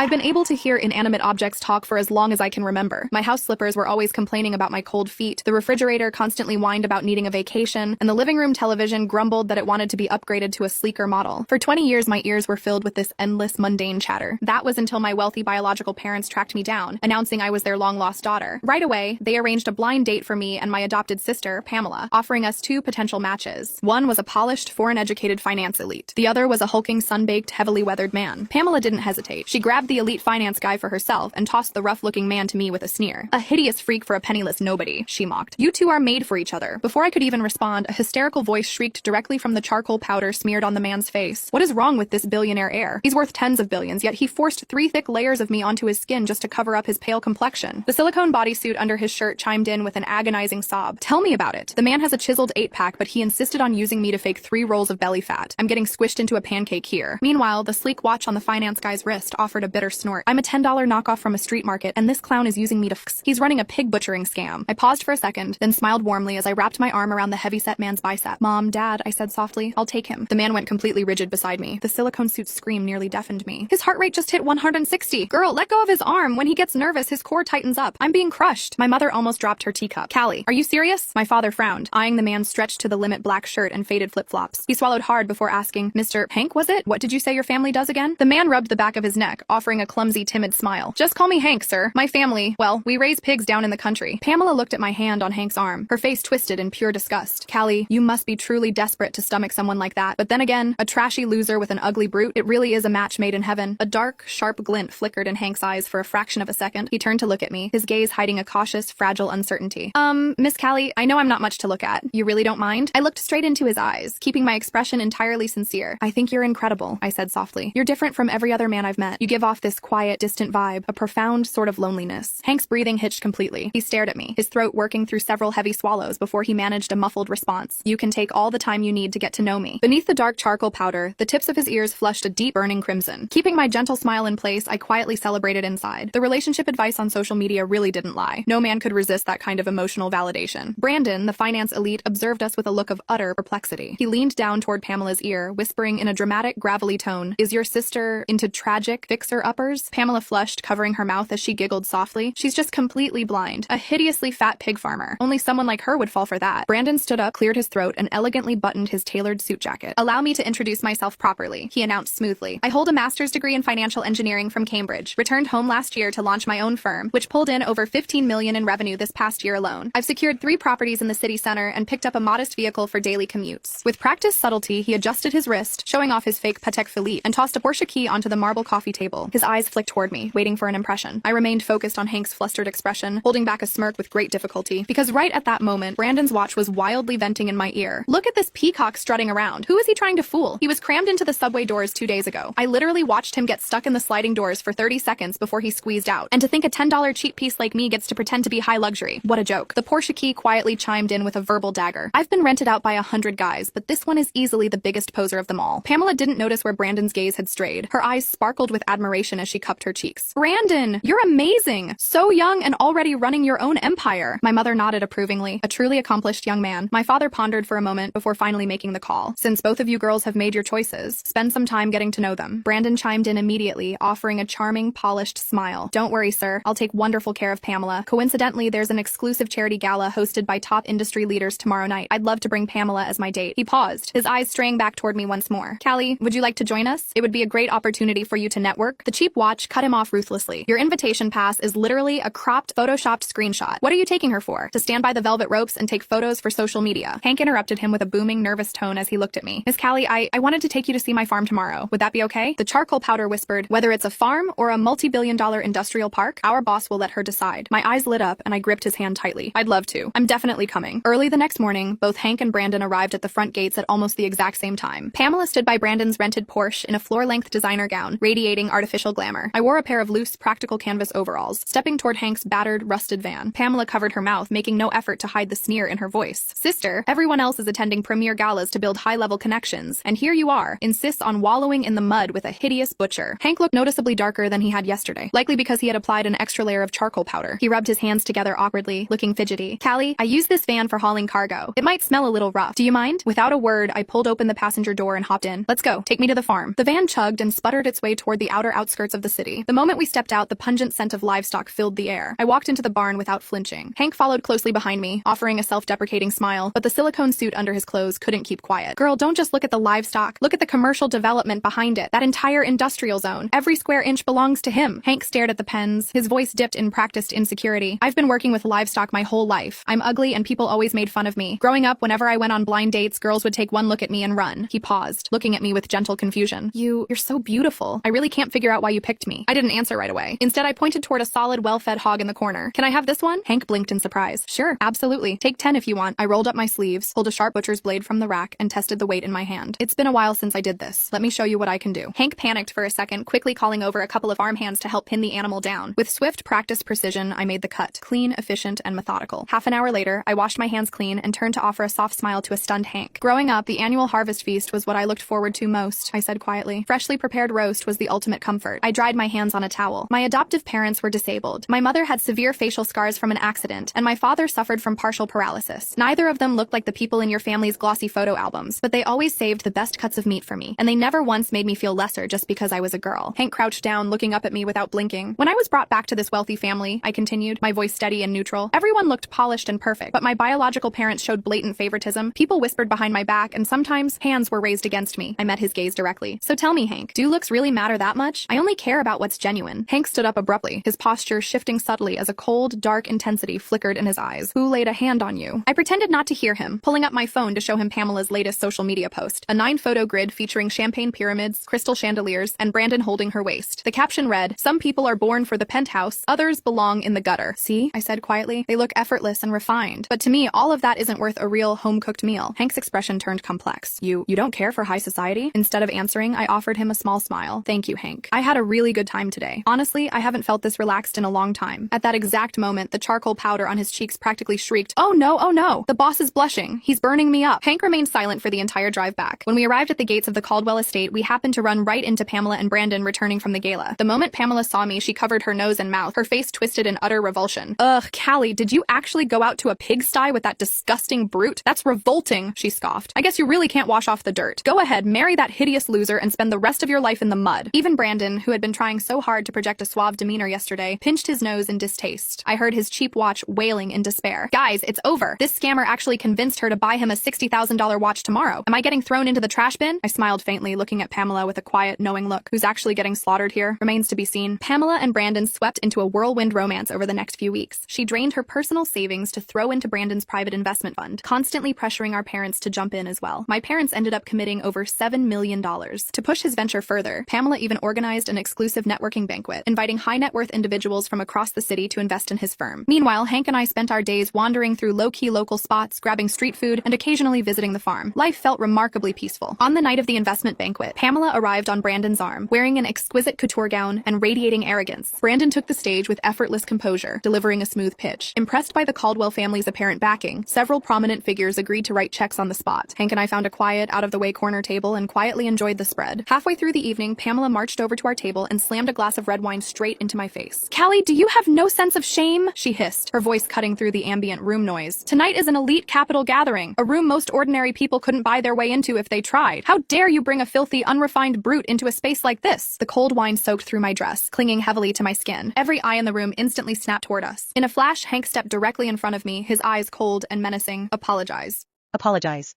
I've been able to hear inanimate objects talk for as long as I can remember. My house slippers were always complaining about my cold feet, the refrigerator constantly whined about needing a vacation, and the living room television grumbled that it wanted to be upgraded to a sleeker model. For 20 years, my ears were filled with this endless, mundane chatter. That was until my wealthy biological parents tracked me down, announcing I was their long-lost daughter. Right away, they arranged a blind date for me and my adopted sister, Pamela, offering us two potential matches. One was a polished, foreign-educated finance elite. The other was a hulking, sun-baked, heavily weathered man. Pamela didn't hesitate. She grabbed the elite finance guy for herself and tossed the rough-looking man to me with a sneer. A hideous freak for a penniless nobody, she mocked. You two are made for each other. Before I could even respond, a hysterical voice shrieked directly from the charcoal powder smeared on the man's face. What is wrong with this billionaire heir? He's worth tens of billions, yet he forced 3 thick layers of me onto his skin just to cover up his pale complexion. The silicone bodysuit under his shirt chimed in with an agonizing sob. Tell me about it. The man has a chiseled 8-pack, but he insisted on using me to fake 3 rolls of belly fat. I'm getting squished into a pancake here. Meanwhile, the sleek watch on the finance guy's wrist offered a bitter snort. I'm a $10 knockoff from a street market, and this clown is using me to f***. He's running a pig butchering scam. I paused for a second, then smiled warmly as I wrapped my arm around the heavy-set man's bicep. Mom, Dad, I said softly, I'll take him. The man went completely rigid beside me. The silicone suit's scream nearly deafened me. His heart rate just hit 160. Girl, let go of his arm. When he gets nervous, his core tightens up. I'm being crushed. My mother almost dropped her teacup. Callie, are you serious? My father frowned, eyeing the man stretched to the limit black shirt and faded flip-flops. He swallowed hard before asking, Mr. Hank, was it? What did you say your family does again? The man rubbed the back of his neck, offering a clumsy, timid smile. Just call me Hank, sir. My family, well, we raise pigs down in the country. Pamela looked at my hand on Hank's arm, her face twisted in pure disgust. Callie, you must be truly desperate to stomach someone like that. But then again, a trashy loser with an ugly brute, it really is a match made in heaven. A dark, sharp glint flickered in Hank's eyes for a fraction of a second. He turned to look at me, his gaze hiding a cautious, fragile uncertainty. Miss Callie, I know I'm not much to look at. You really don't mind? I looked straight into his eyes, keeping my expression entirely sincere. I think you're incredible, I said softly. You're different from every other man I've met. You give off this quiet, distant vibe, a profound sort of loneliness. Hank's breathing hitched completely. He stared at me, his throat working through several heavy swallows before he managed a muffled response. You can take all the time you need to get to know me. Beneath the dark charcoal powder, the tips of his ears flushed a deep burning crimson. Keeping my gentle smile in place, I quietly celebrated inside. The relationship advice on social media really didn't lie. No man could resist that kind of emotional validation. Brandon, the finance elite, observed us with a look of utter perplexity. He leaned down toward Pamela's ear, whispering in a dramatic, gravelly tone, Is your sister into tragic fixer-uppers? Pamela flushed, covering her mouth as she giggled softly. She's just completely blind. A hideously fat pig farmer. Only someone like her would fall for that. Brandon stood up, cleared his throat, and elegantly buttoned his tailored suit jacket. Allow me to introduce myself properly, he announced smoothly. I hold a master's degree in financial engineering from Cambridge, returned home last year to launch my own firm, which pulled in over $15 million in revenue this past year alone. I've secured 3 properties in the city center and picked up a modest vehicle for daily commutes. With practiced subtlety, he adjusted his wrist, showing off his fake Patek Philippe, and tossed a Porsche key onto the marble coffee table. His eyes flicked toward me, waiting for an impression. I remained focused on Hank's flustered expression, holding back a smirk with great difficulty, because right at that moment, Brandon's watch was wildly venting in my ear. Look at this peacock strutting around. Who is he trying to fool? He was crammed into the subway doors 2 days ago. I literally watched him get stuck in the sliding doors for 30 seconds before he squeezed out. And to think a $10 cheap piece like me gets to pretend to be high luxury. What a joke. The Porsche key quietly chimed in with a verbal dagger. I've been rented out by 100 guys, but this one is easily the biggest poser of them all. Pamela didn't notice where Brandon's gaze had strayed. Her eyes sparkled with admiration as she cupped her cheeks. Brandon, you're amazing! So young and already running your own empire. My mother nodded approvingly. A truly accomplished young man. My father pondered for a moment before finally making the call. Since both of you girls have made your choices, spend some time getting to know them. Brandon chimed in immediately, offering a charming, polished smile. Don't worry, sir. I'll take wonderful care of Pamela. Coincidentally, there's an exclusive charity gala hosted by top industry leaders tomorrow night. I'd love to bring Pamela as my date. He paused, his eyes straying back toward me once more. Callie, would you like to join us? It would be a great opportunity for you to network. The cheap watch cut him off ruthlessly. Your invitation pass is literally a cropped, photoshopped screenshot. What are you taking her for? To stand by the velvet ropes and take photos for social media? Hank interrupted him with a booming, nervous tone as he looked at me. Miss Callie, I wanted to take you to see my farm tomorrow. Would that be okay? The charcoal powder whispered, whether it's a farm or a multi-billion-dollar industrial park, our boss will let her decide. My eyes lit up and I gripped his hand tightly. I'd love to. I'm definitely coming. Early the next morning, both Hank and Brandon arrived at the front gates at almost the exact same time. Pamela stood by Brandon's rented Porsche in a floor-length designer gown, radiating artificial glamour. I wore a pair of loose, practical canvas overalls. Stepping toward Hank's battered, rusted van, Pamela covered her mouth, making no effort to hide the sneer in her voice. Sister, everyone else is attending premier galas to build high-level connections, and here you are, insists on wallowing in the mud with a hideous butcher. Hank looked noticeably darker than he had yesterday, likely because he had applied an extra layer of charcoal powder. He rubbed his hands together awkwardly, looking fidgety. Callie, I use this van for hauling cargo. It might smell a little rough. Do you mind? Without a word, I pulled open the passenger door and hopped in. Let's go. Take me to the farm. The van chugged and sputtered its way toward the outer outskirts outskirts of the city. The moment we stepped out, the pungent scent of livestock filled the air. I walked into the barn without flinching. Hank followed closely behind me, offering a self-deprecating smile, but the silicone suit under his clothes couldn't keep quiet. Girl, don't just look at the livestock. Look at the commercial development behind it. That entire industrial zone. Every square inch belongs to him. Hank stared at the pens. His voice dipped in practiced insecurity. I've been working with livestock my whole life. I'm ugly and people always made fun of me. Growing up, whenever I went on blind dates, girls would take one look at me and run. He paused, looking at me with gentle confusion. You're so beautiful. I really can't figure out why you picked me. I didn't answer right away. Instead, I pointed toward a solid, well-fed hog in the corner. Can I have this one? Hank blinked in surprise. Sure, absolutely. Take 10 if you want. I rolled up my sleeves, pulled a sharp butcher's blade from the rack, and tested the weight in my hand. It's been a while since I did this. Let me show you what I can do. Hank panicked for a second, quickly calling over a couple of farmhands to help pin the animal down. With swift, practiced precision, I made the cut. Clean, efficient, and methodical. Half an hour later, I washed my hands clean and turned to offer a soft smile to a stunned Hank. Growing up, the annual harvest feast was what I looked forward to most, I said quietly. Freshly prepared roast was the ultimate comfort. I dried my hands on a towel. My adoptive parents were disabled. My mother had severe facial scars from an accident, and my father suffered from partial paralysis. Neither of them looked like the people in your family's glossy photo albums, but they always saved the best cuts of meat for me, and they never once made me feel lesser just because I was a girl. Hank crouched down, looking up at me without blinking. When I was brought back to this wealthy family, I continued, my voice steady and neutral, everyone looked polished and perfect, but my biological parents showed blatant favoritism. People whispered behind my back, and sometimes hands were raised against me. I met his gaze directly. So tell me, Hank, do looks really matter that much? I only care about what's genuine. Hank stood up abruptly, his posture shifting subtly as a cold, dark intensity flickered in his eyes. Who laid a hand on you? I pretended not to hear him, pulling up my phone to show him Pamela's latest social media post, a 9-photo grid featuring champagne pyramids, crystal chandeliers, and Brandon holding her waist. The caption read, "Some people are born for the penthouse, others belong in the gutter." See, I said quietly, they look effortless and refined. But to me, all of that isn't worth a real home-cooked meal. Hank's expression turned complex. You don't care for high society? Instead of answering, I offered him a small smile. Thank you, Hank. I had a really good time today. Honestly, I haven't felt this relaxed in a long time. At that exact moment, the charcoal powder on his cheeks practically shrieked, "Oh no, oh no! The boss is blushing. He's burning me up." Hank remained silent for the entire drive back. When we arrived at the gates of the Caldwell estate, we happened to run right into Pamela and Brandon returning from the gala. The moment Pamela saw me, she covered her nose and mouth, her face twisted in utter revulsion. Ugh, Callie, did you actually go out to a pigsty with that disgusting brute? That's revolting, she scoffed. I guess you really can't wash off the dirt. Go ahead, marry that hideous loser and spend the rest of your life in the mud. Even Brandon, who had been trying so hard to project a suave demeanor yesterday, pinched his nose in distaste. I heard his cheap watch wailing in despair. Guys, it's over. This scammer actually convinced her to buy him a $60,000 watch tomorrow. Am I getting thrown into the trash bin? I smiled faintly, looking at Pamela with a quiet, knowing look. Who's actually getting slaughtered here remains to be seen. Pamela and Brandon swept into a whirlwind romance over the next few weeks. She drained her personal savings to throw into Brandon's private investment fund, constantly pressuring our parents to jump in as well. My parents ended up committing over $7 million. To push his venture further, Pamela even organized an exclusive networking banquet, inviting high-net-worth individuals from across the city to invest in his firm. Meanwhile, Hank and I spent our days wandering through low-key local spots, grabbing street food, and occasionally visiting the farm. Life felt remarkably peaceful. On the night of the investment banquet, Pamela arrived on Brandon's arm, wearing an exquisite couture gown and radiating arrogance. Brandon took the stage with effortless composure, delivering a smooth pitch. Impressed by the Caldwell family's apparent backing, several prominent figures agreed to write checks on the spot. Hank and I found a quiet, out-of-the-way corner table and quietly enjoyed the spread. Halfway through the evening, Pamela marched over to our table and slammed a glass of red wine straight into my face. "Callie, do you have no sense of shame?" she hissed, her voice cutting through the ambient room noise. "Tonight is an elite capital gathering, a room most ordinary people couldn't buy their way into if they tried. How dare you bring a filthy, unrefined brute into a space like this?" The cold wine soaked through my dress, clinging heavily to my skin. Every eye in the room instantly snapped toward us. In a flash, Hank stepped directly in front of me, his eyes cold and menacing. "Apologize." Apologize.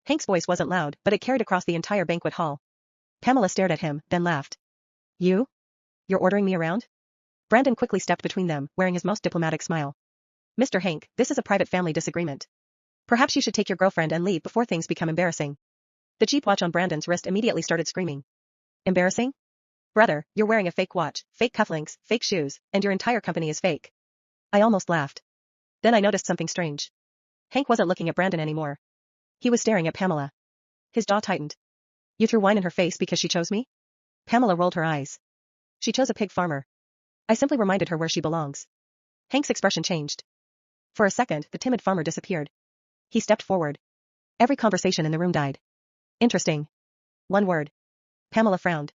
Hank's voice wasn't loud, but it carried across the entire banquet hall. Pamela stared at him, then laughed. "You? You're ordering me around?" Brandon quickly stepped between them, wearing his most diplomatic smile. "Mr. Hank, this is a private family disagreement. Perhaps you should take your girlfriend and leave before things become embarrassing." The cheap watch on Brandon's wrist immediately started screaming. "Embarrassing? Brother, you're wearing a fake watch, fake cufflinks, fake shoes, and your entire company is fake." I almost laughed. Then I noticed something strange. Hank wasn't looking at Brandon anymore. He was staring at Pamela. His jaw tightened. "You threw wine in her face because she chose me?" Pamela rolled her eyes. "She chose a pig farmer. I simply reminded her where she belongs." Hank's expression changed. For a second, the timid farmer disappeared. He stepped forward. Every conversation in the room died. "Interesting. One word." Pamela frowned.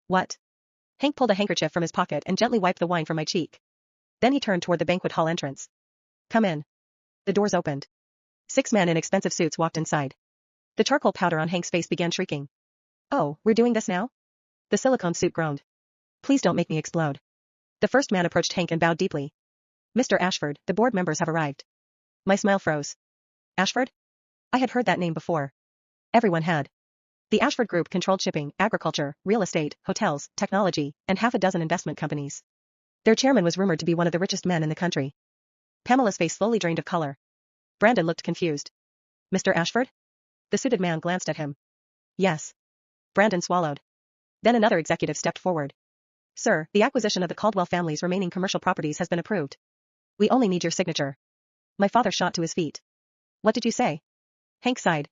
"What?" Hank pulled a handkerchief from his pocket and gently wiped the wine from my cheek. Then he turned toward the banquet hall entrance. "Come in." The doors opened. 6 men in expensive suits walked inside. The charcoal powder on Hank's face began shrieking. "Oh, we're doing this now?" The silicone suit groaned. Please don't make me explode. The first man approached Hank and bowed deeply. Mr. Ashford, the board members have arrived. My smile froze. Ashford? I had heard that name before. Everyone had. The Ashford Group controlled shipping, agriculture, real estate, hotels, technology, and half a dozen investment companies. Their chairman was rumored to be one of the richest men in the country. Pamela's face slowly drained of color. Brandon looked confused. Mr. Ashford? The suited man glanced at him. Yes. Brandon swallowed. Then another executive stepped forward. Sir, the acquisition of the Caldwell family's remaining commercial properties has been approved. We only need your signature. My father shot to his feet. What did you say? Hank sighed.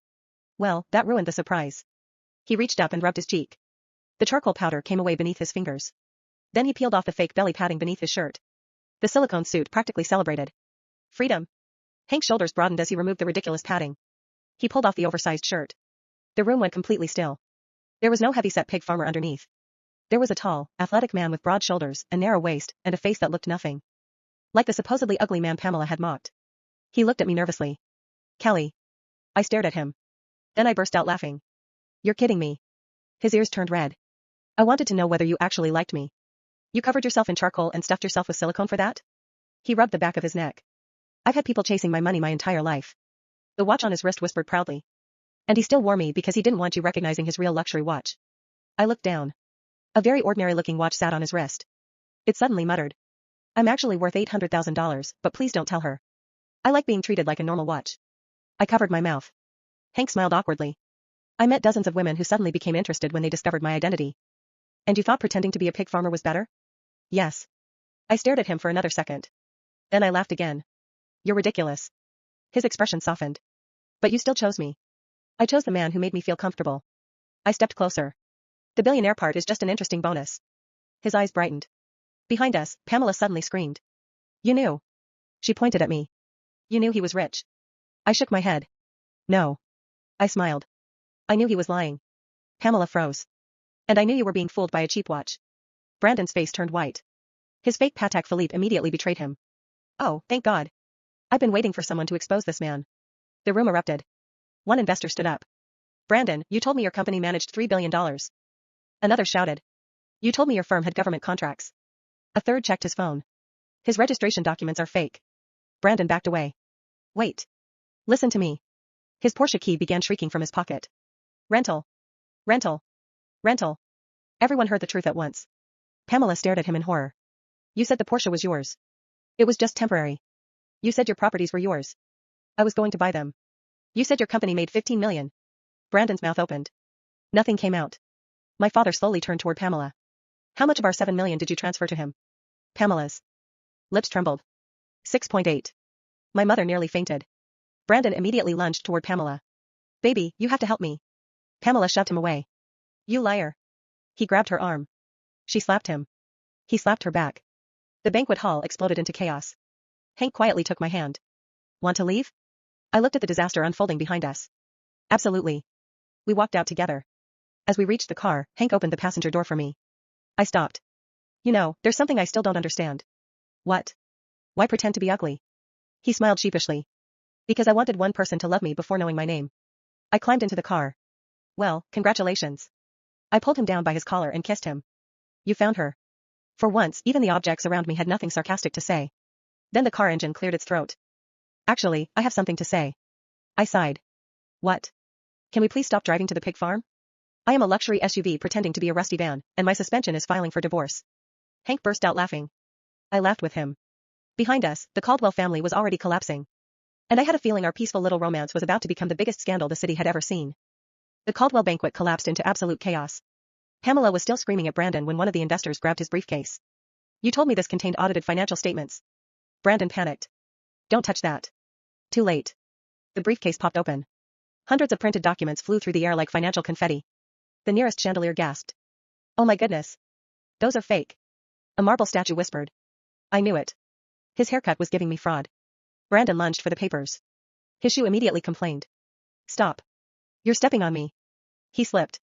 Well, that ruined the surprise. He reached up and rubbed his cheek. The charcoal powder came away beneath his fingers. Then he peeled off the fake belly padding beneath his shirt. The silicone suit practically celebrated. Freedom. Hank's shoulders broadened as he removed the ridiculous padding. He pulled off the oversized shirt. The room went completely still. There was no heavy-set pig farmer underneath. There was a tall, athletic man with broad shoulders, a narrow waist, and a face that looked nothing like the supposedly ugly man Pamela had mocked. He looked at me nervously. Kelly. I stared at him. Then I burst out laughing. You're kidding me. His ears turned red. I wanted to know whether you actually liked me. You covered yourself in charcoal and stuffed yourself with silicone for that? He rubbed the back of his neck. I've had people chasing my money my entire life. The watch on his wrist whispered proudly. And he still wore me because he didn't want you recognizing his real luxury watch. I looked down. A very ordinary-looking watch sat on his wrist. It suddenly muttered. I'm actually worth $800,000, but please don't tell her. I like being treated like a normal watch. I covered my mouth. Hank smiled awkwardly. I met dozens of women who suddenly became interested when they discovered my identity. And you thought pretending to be a pig farmer was better? Yes. I stared at him for another second. Then I laughed again. You're ridiculous. His expression softened. But you still chose me. I chose the man who made me feel comfortable. I stepped closer. The billionaire part is just an interesting bonus. His eyes brightened. Behind us, Pamela suddenly screamed. You knew. She pointed at me. You knew he was rich. I shook my head. No. I smiled. I knew he was lying. Pamela froze. And I knew you were being fooled by a cheap watch. Brandon's face turned white. His fake Patek Philippe immediately betrayed him. Oh, thank God. I've been waiting for someone to expose this man. The room erupted. One investor stood up. Brandon, you told me your company managed $3 billion. Another shouted. You told me your firm had government contracts. A third checked his phone. His registration documents are fake. Brandon backed away. Wait. Listen to me. His Porsche key began shrieking from his pocket. Rental. Rental. Rental. Everyone heard the truth at once. Pamela stared at him in horror. You said the Porsche was yours. It was just temporary. You said your properties were yours. I was going to buy them. You said your company made $15 million. Brandon's mouth opened. Nothing came out. My father slowly turned toward Pamela. How much of our $7 million did you transfer to him? Pamela's lips trembled. 6.8. My mother nearly fainted. Brandon immediately lunged toward Pamela. Baby, you have to help me. Pamela shoved him away. You liar. He grabbed her arm. She slapped him. He slapped her back. The banquet hall exploded into chaos. Hank quietly took my hand. Want to leave? I looked at the disaster unfolding behind us. Absolutely. We walked out together. As we reached the car, Hank opened the passenger door for me. I stopped. You know, there's something I still don't understand. What? Why pretend to be ugly? He smiled sheepishly. Because I wanted one person to love me before knowing my name. I climbed into the car. Well, congratulations. I pulled him down by his collar and kissed him. You found her. For once, even the objects around me had nothing sarcastic to say. Then the car engine cleared its throat. Actually, I have something to say. I sighed. What? Can we please stop driving to the pig farm? I am a luxury SUV pretending to be a rusty van, and my suspension is filing for divorce. Hank burst out laughing. I laughed with him. Behind us, the Caldwell family was already collapsing. And I had a feeling our peaceful little romance was about to become the biggest scandal the city had ever seen. The Caldwell banquet collapsed into absolute chaos. Pamela was still screaming at Brandon when one of the investors grabbed his briefcase. You told me this contained audited financial statements. Brandon panicked. Don't touch that. Too late. The briefcase popped open. Hundreds of printed documents flew through the air like financial confetti. The nearest chandelier gasped. Oh my goodness. Those are fake. A marble statue whispered. I knew it. His haircut was giving me fraud. Brandon lunged for the papers. His shoe immediately complained. Stop. You're stepping on me. He slipped.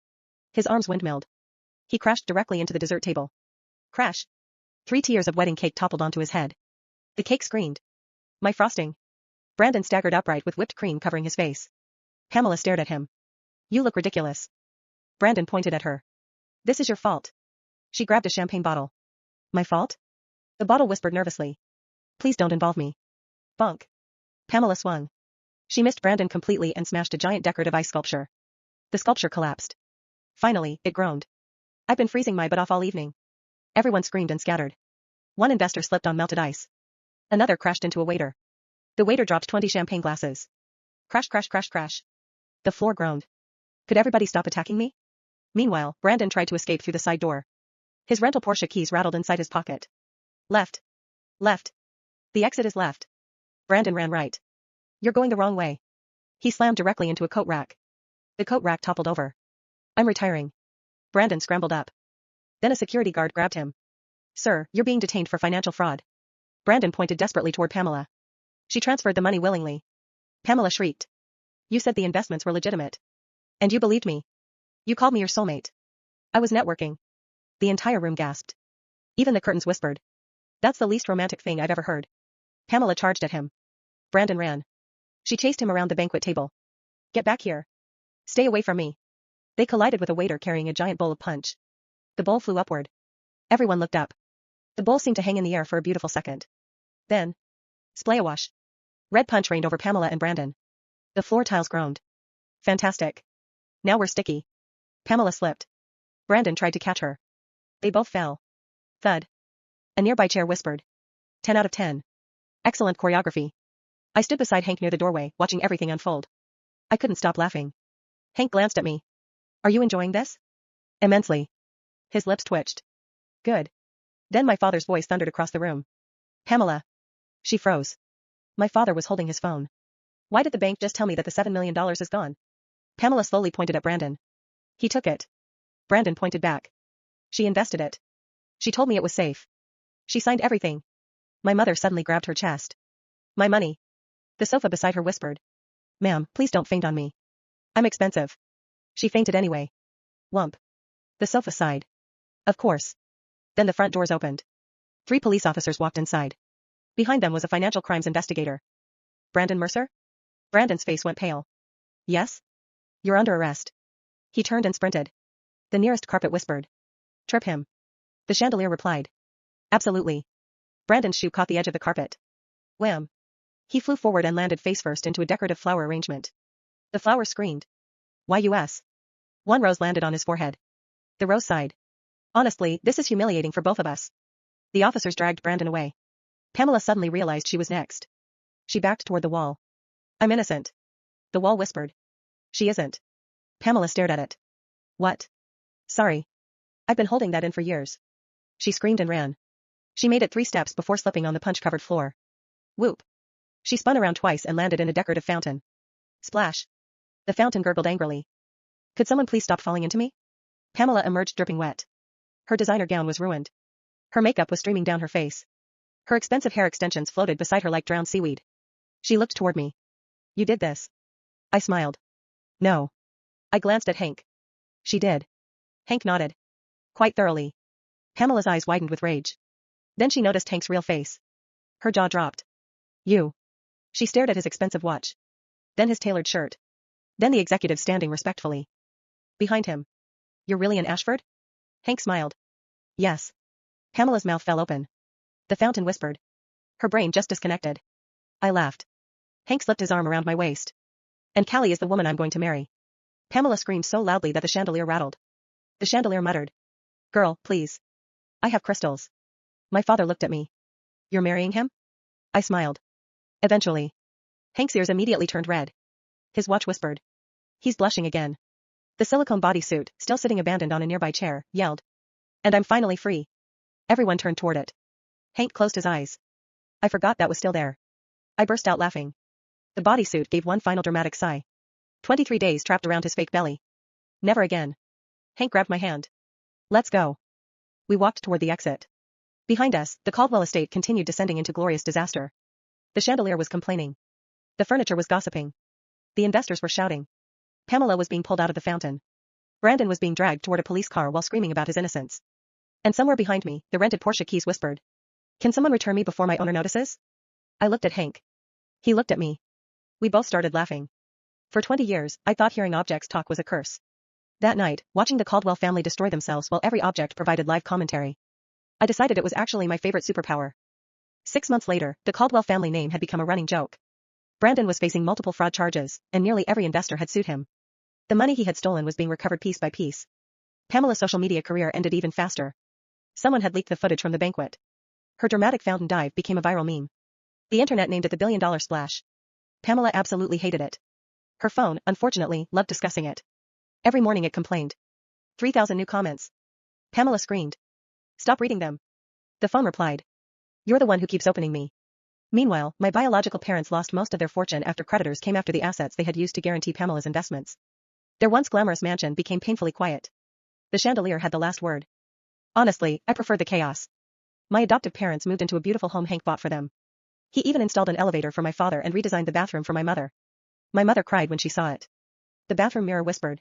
His arms windmilled. He crashed directly into the dessert table. Crash. 3 tiers of wedding cake toppled onto his head. The cake screamed. My frosting. Brandon staggered upright with whipped cream covering his face. Pamela stared at him. You look ridiculous. Brandon pointed at her. This is your fault. She grabbed a champagne bottle. My fault? The bottle whispered nervously. Please don't involve me. Bonk. Pamela swung. She missed Brandon completely and smashed a giant decorative ice sculpture. The sculpture collapsed. Finally, it groaned. I've been freezing my butt off all evening. Everyone screamed and scattered. One investor slipped on melted ice. Another crashed into a waiter. The waiter dropped 20 champagne glasses. Crash, crash, crash, crash. The floor groaned. Could everybody stop attacking me? Meanwhile, Brandon tried to escape through the side door. His rental Porsche keys rattled inside his pocket. Left. Left. The exit is left. Brandon ran right. You're going the wrong way. He slammed directly into a coat rack. The coat rack toppled over. I'm retiring. Brandon scrambled up. Then a security guard grabbed him. Sir, you're being detained for financial fraud. Brandon pointed desperately toward Pamela. She transferred the money willingly. Pamela shrieked. You said the investments were legitimate. And you believed me. You called me your soulmate. I was networking. The entire room gasped. Even the curtains whispered. That's the least romantic thing I've ever heard. Pamela charged at him. Brandon ran. She chased him around the banquet table. Get back here. Stay away from me. They collided with a waiter carrying a giant bowl of punch. The bowl flew upward. Everyone looked up. The bowl seemed to hang in the air for a beautiful second. Then, splash. Red punch rained over Pamela and Brandon. The floor tiles groaned. Fantastic. Now we're sticky. Pamela slipped. Brandon tried to catch her. They both fell. Thud. A nearby chair whispered. 10 out of 10. Excellent choreography. I stood beside Hank near the doorway, watching everything unfold. I couldn't stop laughing. Hank glanced at me. Are you enjoying this? Immensely. His lips twitched. Good. Then my father's voice thundered across the room. Pamela. She froze. My father was holding his phone. Why did the bank just tell me that the $7 million is gone? Pamela slowly pointed at Brandon. He took it. Brandon pointed back. She invested it. She told me it was safe. She signed everything. My mother suddenly grabbed her chest. My money. The sofa beside her whispered. Ma'am, please don't faint on me. I'm expensive. She fainted anyway. Whump. The sofa sighed. Of course. Then the front doors opened. 3 police officers walked inside. Behind them was a financial crimes investigator. Brandon Mercer? Brandon's face went pale. Yes? You're under arrest. He turned and sprinted. The nearest carpet whispered. Trip him. The chandelier replied. Absolutely. Brandon's shoe caught the edge of the carpet. Wham. He flew forward and landed face first into a decorative flower arrangement. The flower screamed. Y.U.S. One rose landed on his forehead. The rose sighed. Honestly, this is humiliating for both of us. The officers dragged Brandon away. Pamela suddenly realized she was next. She backed toward the wall. I'm innocent. The wall whispered. She isn't. Pamela stared at it. What? Sorry. I've been holding that in for years. She screamed and ran. She made it 3 steps before slipping on the punch-covered floor. Whoop. She spun around twice and landed in a decorative fountain. Splash. The fountain gurgled angrily. Could someone please stop falling into me? Pamela emerged dripping wet. Her designer gown was ruined. Her makeup was streaming down her face. Her expensive hair extensions floated beside her like drowned seaweed. She looked toward me. You did this. I smiled. No. I glanced at Hank. She did. Hank nodded. Quite thoroughly. Pamela's eyes widened with rage. Then she noticed Hank's real face. Her jaw dropped. You. She stared at his expensive watch. Then his tailored shirt. Then the executive standing respectfully. Behind him. You're really an Ashford? Hank smiled. Yes. Pamela's mouth fell open. The fountain whispered. Her brain just disconnected. I laughed. Hank slipped his arm around my waist. And Callie is the woman I'm going to marry. Pamela screamed so loudly that the chandelier rattled. The chandelier muttered. Girl, please. I have crystals. My father looked at me. You're marrying him? I smiled. Eventually. Hank's ears immediately turned red. His watch whispered. He's blushing again. The silicone bodysuit, still sitting abandoned on a nearby chair, yelled. And I'm finally free. Everyone turned toward it. Hank closed his eyes. I forgot that was still there. I burst out laughing. The bodysuit gave one final dramatic sigh. 23 days trapped around his fake belly. Never again. Hank grabbed my hand. Let's go. We walked toward the exit. Behind us, the Caldwell estate continued descending into glorious disaster. The chandelier was complaining. The furniture was gossiping. The investors were shouting. Pamela was being pulled out of the fountain. Brandon was being dragged toward a police car while screaming about his innocence. And somewhere behind me, the rented Porsche keys whispered. Can someone return me before my owner notices? I looked at Hank. He looked at me. We both started laughing. For 20 years, I thought hearing objects talk was a curse. That night, watching the Caldwell family destroy themselves while every object provided live commentary, I decided it was actually my favorite superpower. 6 months later, the Caldwell family name had become a running joke. Brandon was facing multiple fraud charges, and nearly every investor had sued him. The money he had stolen was being recovered piece by piece. Pamela's social media career ended even faster. Someone had leaked the footage from the banquet. Her dramatic fountain dive became a viral meme. The internet named it the billion-dollar splash. Pamela absolutely hated it. Her phone, unfortunately, loved discussing it. Every morning it complained. 3,000 new comments. Pamela screamed. Stop reading them. The phone replied. You're the one who keeps opening me. Meanwhile, my biological parents lost most of their fortune after creditors came after the assets they had used to guarantee Pamela's investments. Their once glamorous mansion became painfully quiet. The chandelier had the last word. Honestly, I preferred the chaos. My adoptive parents moved into a beautiful home Hank bought for them. He even installed an elevator for my father and redesigned the bathroom for my mother. My mother cried when she saw it. The bathroom mirror whispered.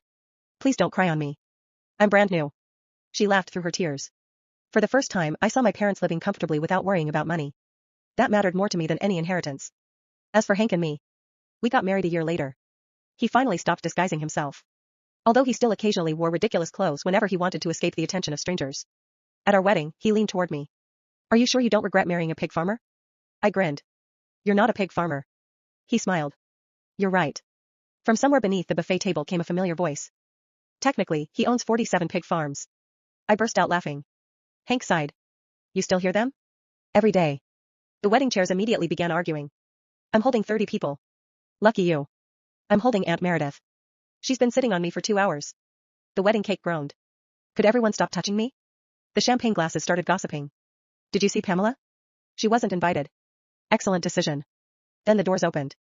Please don't cry on me. I'm brand new. She laughed through her tears. For the first time, I saw my parents living comfortably without worrying about money. That mattered more to me than any inheritance. As for Hank and me, we got married a year later. He finally stopped disguising himself. Although he still occasionally wore ridiculous clothes whenever he wanted to escape the attention of strangers. At our wedding, he leaned toward me. Are you sure you don't regret marrying a pig farmer? I grinned. You're not a pig farmer. He smiled. You're right. From somewhere beneath the buffet table came a familiar voice. Technically, he owns 47 pig farms. I burst out laughing. Hank sighed. You still hear them? Every day. The wedding chairs immediately began arguing. I'm holding 30 people. Lucky you. I'm holding Aunt Meredith. She's been sitting on me for 2 hours. The wedding cake groaned. Could everyone stop touching me? The champagne glasses started gossiping. Did you see Pamela? She wasn't invited. Excellent decision. Then the doors opened.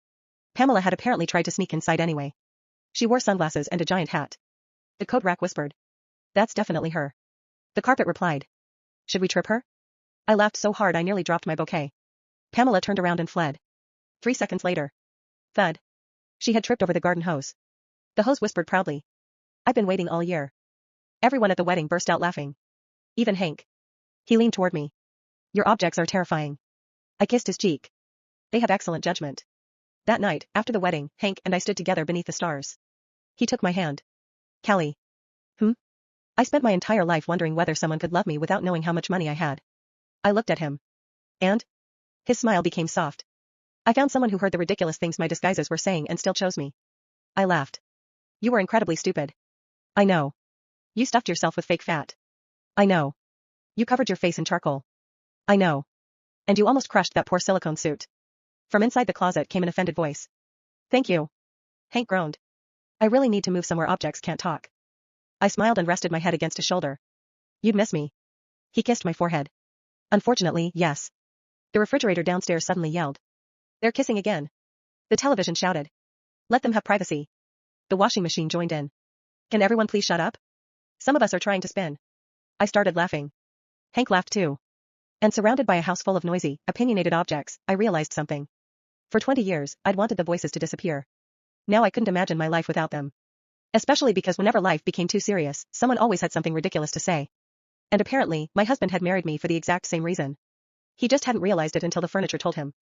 Pamela had apparently tried to sneak inside anyway. She wore sunglasses and a giant hat. The coat rack whispered. That's definitely her. The carpet replied. Should we trip her? I laughed so hard I nearly dropped my bouquet. Pamela turned around and fled. 3 seconds later. Thud. She had tripped over the garden hose. The hose whispered proudly. I've been waiting all year. Everyone at the wedding burst out laughing. Even Hank. He leaned toward me. Your objects are terrifying. I kissed his cheek. They have excellent judgment. That night, after the wedding, Hank and I stood together beneath the stars. He took my hand. Callie. I spent my entire life wondering whether someone could love me without knowing how much money I had. I looked at him. And? His smile became soft. I found someone who heard the ridiculous things my disguises were saying and still chose me. I laughed. You were incredibly stupid. I know. You stuffed yourself with fake fat. I know. You covered your face in charcoal. I know. And you almost crushed that poor silicone suit. From inside the closet came an offended voice. Thank you. Hank groaned. I really need to move somewhere objects can't talk. I smiled and rested my head against his shoulder. You'd miss me. He kissed my forehead. Unfortunately, yes. The refrigerator downstairs suddenly yelled. They're kissing again. The television shouted. Let them have privacy. The washing machine joined in. Can everyone please shut up? Some of us are trying to spin. I started laughing. Hank laughed too. And surrounded by a house full of noisy, opinionated objects, I realized something. For 20 years, I'd wanted the voices to disappear. Now I couldn't imagine my life without them. Especially because whenever life became too serious, someone always had something ridiculous to say. And apparently, my husband had married me for the exact same reason. He just hadn't realized it until the furniture told him.